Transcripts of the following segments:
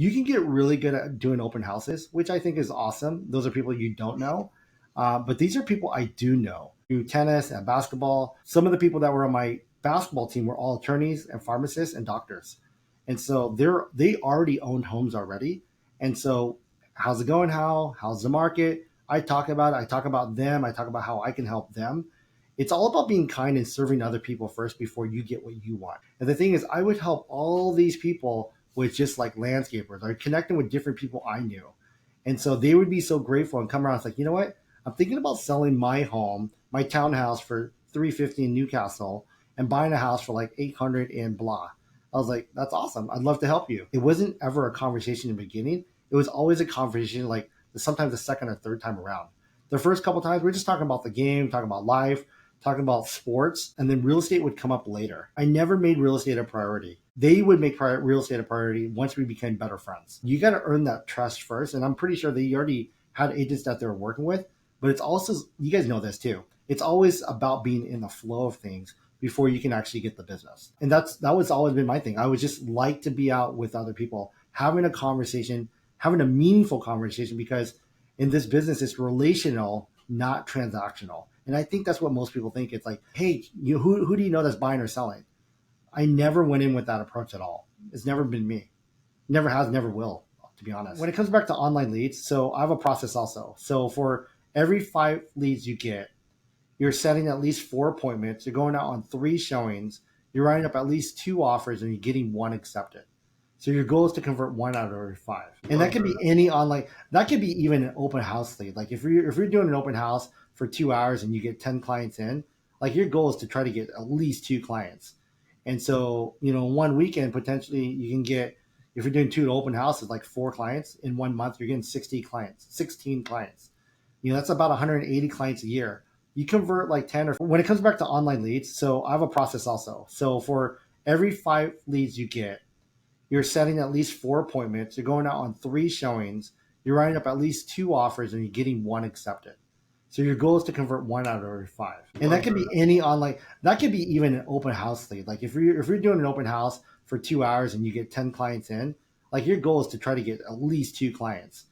you can get really good at doing open houses, which I think is awesome. Those are people you don't know. But these are people I do know. Do tennis and basketball. Some of the people that were on my basketball team were all attorneys and pharmacists and doctors. And so they already owned homes already. And so how's it going? How's the market? I talk about it. I talk about them. I talk about how I can help them. It's all about being kind and serving other people first before you get what you want. And the thing is, I would help all these people with just like landscapers or connecting with different people I knew. And so they would be so grateful and come around. It's like, you know what? I'm thinking about selling my home, my townhouse for $350 in Newcastle and buying a house for like 800 in blah. I was like, that's awesome. I'd love to help you. It wasn't ever a conversation in the beginning. It was always a conversation like sometimes the second or third time around. The first couple of times, we're just talking about the game, talking about life, talking about sports, and then real estate would come up later. I never made real estate a priority. They would make real estate a priority once we became better friends. You got to earn that trust first. And I'm pretty sure they already had agents that they were working with, but it's also, you guys know this too. It's always about being in the flow of things before you can actually get the business. And that was always been my thing. I would just like to be out with other people, having a conversation, having a meaningful conversation, because in this business, it's relational, not transactional. And I think that's what most people think. It's like, hey, who do you know that's buying or selling? I never went in with that approach at all. It's never been me. Never has, never will, to be honest. When it comes back to online leads, so I have a process also. So for every 5 leads you get, you're setting at least 4 appointments. You're going out on 3 showings. You're writing up at least 2 offers and you're getting 1 accepted. So your goal is to convert 1 out of every 5. And that could be any online, that could be even an open house lead. Like if you're doing an open house for 2 hours and you get 10 clients in, like your goal is to try to get at least 2 clients. And so, one weekend, potentially you can get, if you're doing 2 open houses, like 4 clients in 1 month, you're getting 16 clients. That's about 180 clients a year. You convert like 10 or when it comes back to online leads. So I have a process also. So for every 5 leads you get, you're setting at least 4 appointments. You're going out on 3 showings. You're writing up at least 2 offers and you're getting 1 accepted. So your goal is to convert 1 out of every 5. And that could be any online, that could be even an open house lead. Like if you're doing an open house for 2 hours and you get 10 clients in, like your goal is to try to get at least 2 clients.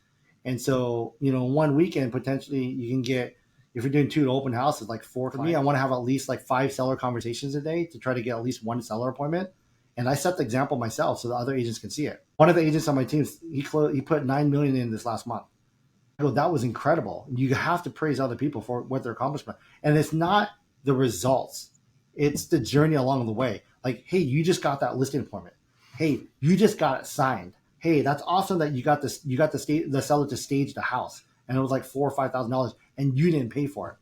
And so, 1 weekend, potentially you can get, if you're doing 2 open houses, like 4 clients. For me, I want to have at least like 5 seller conversations a day to try to get at least 1 seller appointment. And I set the example myself so the other agents can see it. One of the agents on my team, he put $9 million in this last month. I go, that was incredible. You have to praise other people for what their accomplishment. And it's not the results. It's the journey along the way. Like, hey, you just got that listing appointment. Hey, you just got it signed. Hey, that's awesome that you got this. You got the seller to stage the house, and it was like $4,000 or $5,000, and you didn't pay for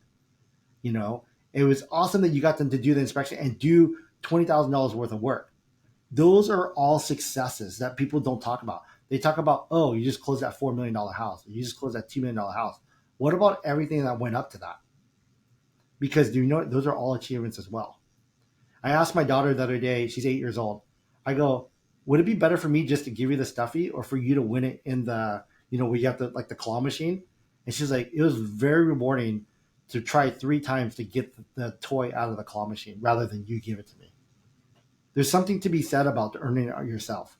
it. It was awesome that you got them to do the inspection and do $20,000 worth of work. Those are all successes that people don't talk about. They talk about, oh, you just closed that $4 million house. You just closed that $2 million house. What about everything that went up to that? Because those are all achievements as well. I asked my daughter the other day, she's 8 years old. I go, would it be better for me just to give you the stuffy or for you to win it in the, where you have the claw machine? And she's like, it was very rewarding to try 3 times to get the toy out of the claw machine rather than you give it to me. There's something to be said about earning it yourself.